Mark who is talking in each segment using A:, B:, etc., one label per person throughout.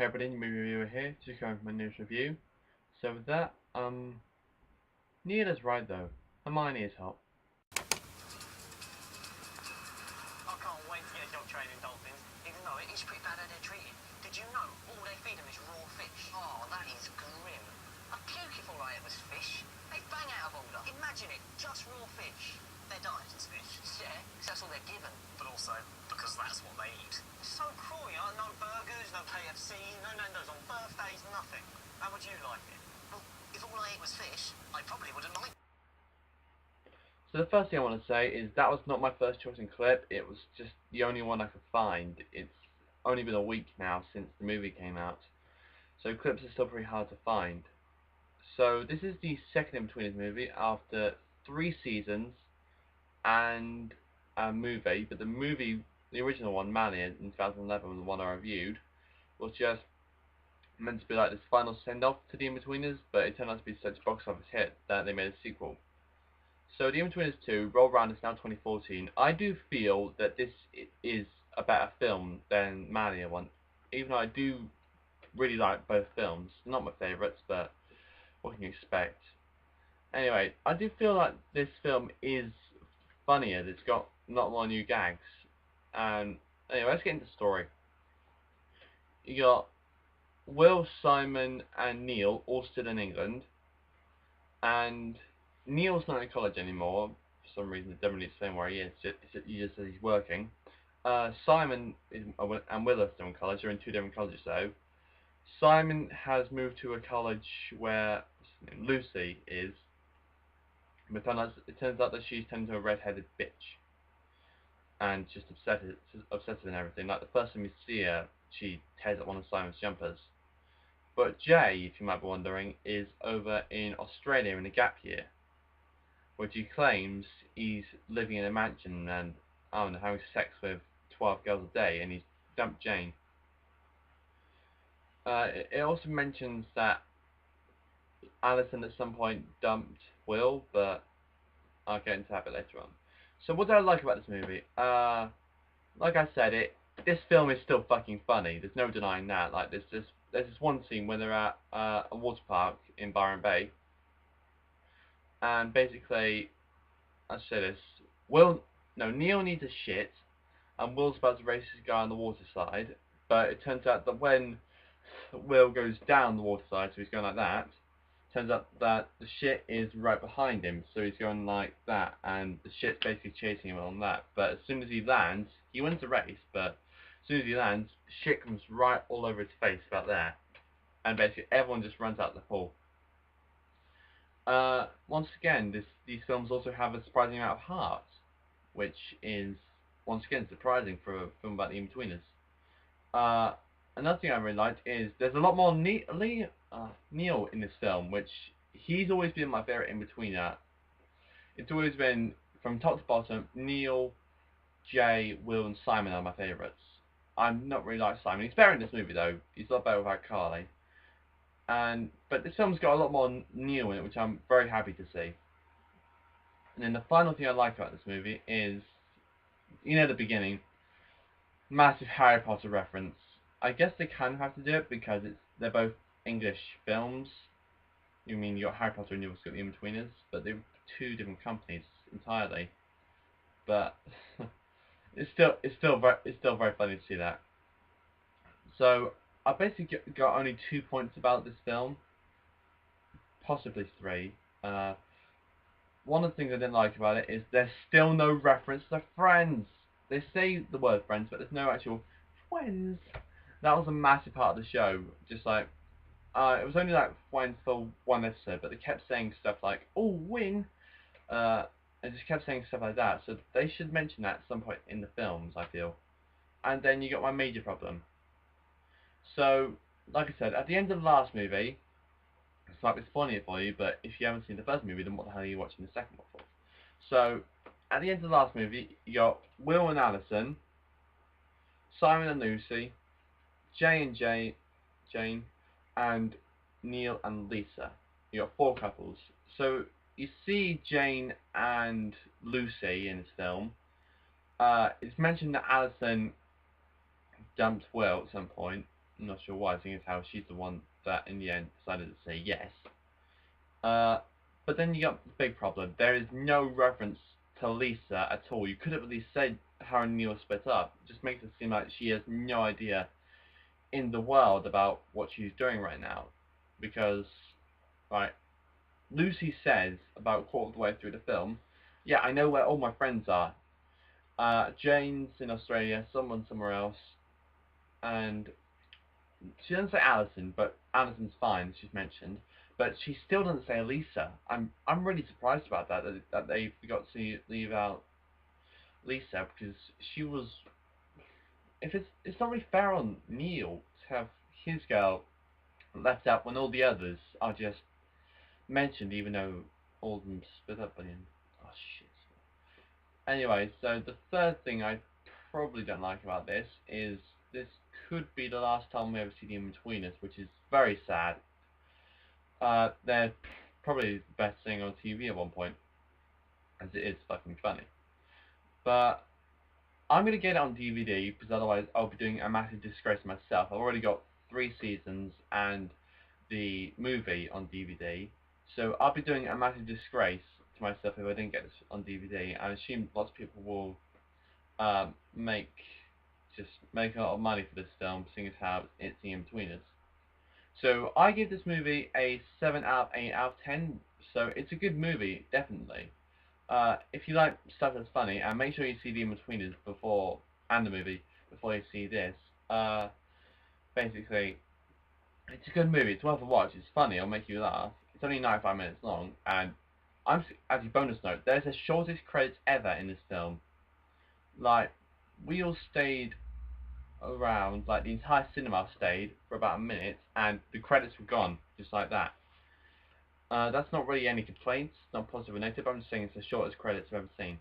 A: Hey everybody, movie reviewer here, just going for my news review. So with that, Neil is right though. Hermione is hot.
B: I can't wait to get a dog training dolphins, even though it is pretty bad how they're treated. Did you know all they feed them is raw fish? Oh, that is grim. I'd puke if all I ate was fish. They bang out of order. Imagine it, just raw fish. Their diet is fish. Yeah, because that's all they're given. But also, because that's what they eat. It's so cruel, you know? No burgers, no KFC, no Nando's on birthdays, nothing. How would you like it? Well, if all I ate was fish, I probably wouldn't like it.
A: So the first thing I want to say is that was not my first choice in clip, it was just the only one I could find. It's only been a week now since the movie came out, so clips are still pretty hard to find. So this is the second Inbetweeners movie after 3 seasons and a movie, but the original one, Mania, in 2011, the one I reviewed, was just meant to be like this final send-off to the Inbetweeners, but it turned out to be such a box office hit that they made a sequel. So the Inbetweeners 2, Roll Round, is now 2014. I do feel that this is a better film than Mania one, even though I do really like both films. Not my favourites, but what can you expect? Anyway, I do feel like this film is funnier. It's got not more new gags. And anyway, let's get into the story. You got Will, Simon, and Neil all still in England, and Neil's not in college anymore for some reason. It doesn't really explain where he is. He just says he's working. Simon and Will are still in college. They're in 2 different colleges though. Simon has moved to a college where Lucy is, but it turns out that she's turned into a red-headed bitch and just obsessive and everything. Like the first time you see her, she tears up one of Simon's jumpers. But Jay, if you might be wondering, is over in Australia in a gap year, which he claims he's living in a mansion and, I don't know, having sex with 12 girls a day, and he's dumped Jane. It also mentions that Alison at some point dumped Will, but I'll get into that a bit later on. So what do I like about this movie? Like I said, this film is still fucking funny. There's no denying that. Like there's this one scene where they're at a water park in Byron Bay, and basically, I'll say this: Neil needs a shit, and Will's about to race his guy on the water side, but it turns out that when Will goes down the water side, so he's going like that, turns out that the shit is right behind him, so he's going like that, and the shit's basically chasing him on that. But as soon as he lands, he wins the race, but as soon as he lands, shit comes right all over his face about there, and basically everyone just runs out the pool. Once again, these films also have a surprising amount of heart, which is once again surprising for a film about the Inbetweeners. Another thing I really liked is there's a lot more Neil in this film, which he's always been my favourite Inbetweener. It's always been, from top to bottom, Neil, Jay, Will, and Simon are my favourites. I'm not really like Simon. He's better in this movie though. He's a lot better without Carly. But this film's got a lot more Neil in it, which I'm very happy to see. And then the final thing I like about this movie is, the beginning, massive Harry Potter reference. I guess they kind of have to do it because they're both English films. You got Harry Potter and you've got the Inbetweeners, but they're 2 different companies entirely. But it's still very funny to see that. So I basically got only 2 points about this film, possibly 3. One of the things I didn't like about it is there's still no reference to Friends. They say the word Friends, but there's no actual Friends. That was a massive part of the show. Just like, it was only like Friends for 1 episode, but they kept saying stuff like, "Oh, win," and just kept saying stuff like that. So they should mention that at some point in the films, I feel. And then you got my major problem. So, like I said, at the end of the last movie, it's might be spoiling it for you, but if you haven't seen the first movie, then what the hell are you watching the second one for? So, at the end of the last movie, you got Will and Alison, Simon and Lucy, Jay and Jane, and Neil and Lisa. You got 4 couples. So you see Jane and Lucy in this film. It's mentioned that Alison dumped Will at some point. I'm not sure why, seeing as how she's the one that in the end decided to say yes. But then you got the big problem. There is no reference to Lisa at all. You could have at least said her and Neil split up. It just makes it seem like she has no idea in the world about what she's doing right now. Because, right, Lucy says about a quarter of the way through the film, yeah, I know where all my friends are. Jane's in Australia, someone somewhere else, and she doesn't say Alison, but Alison's fine, she's mentioned. But she still doesn't say Lisa. I'm really surprised about that they forgot to leave out Lisa, because she was. If it's not really fair on Neil to have his girl left out when all the others are just mentioned, even though all of them split up by the end. Oh shit. Anyway, so the third thing I probably don't like about this is this could be the last time we ever see the Inbetweeners, which is very sad. They're probably the best thing on TV at one point, as it is fucking funny. But I'm going to get it on DVD, because otherwise I'll be doing a massive disgrace myself. I've already got 3 seasons and the movie on DVD, so I'll be doing a massive disgrace to myself if I didn't get this on DVD. I assume lots of people will make a lot of money for this film, seeing as how it's the Inbetweeners. So I give this movie a 7 out of 8 out of 10. So it's a good movie, definitely. If you like stuff that's funny, and make sure you see the Inbetweeners before and the movie before you see this. Basically, it's a good movie. It's worth a watch. It's funny. It'll make you laugh. It's only 95 minutes long, and as a bonus note, there's the shortest credits ever in this film. Like, we all stayed around, like the entire cinema stayed for about a minute, and the credits were gone just like that. That's not really any complaints, not positive or negative. I'm just saying it's the shortest credits I've ever seen.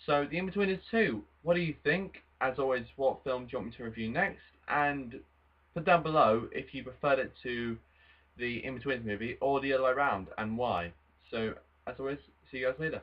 A: So, The Inbetweeners 2, what do you think? As always, what film do you want me to review next? And put down below if you preferred it to the Inbetweeners movie or the other way around, and why. So, as always, see you guys later.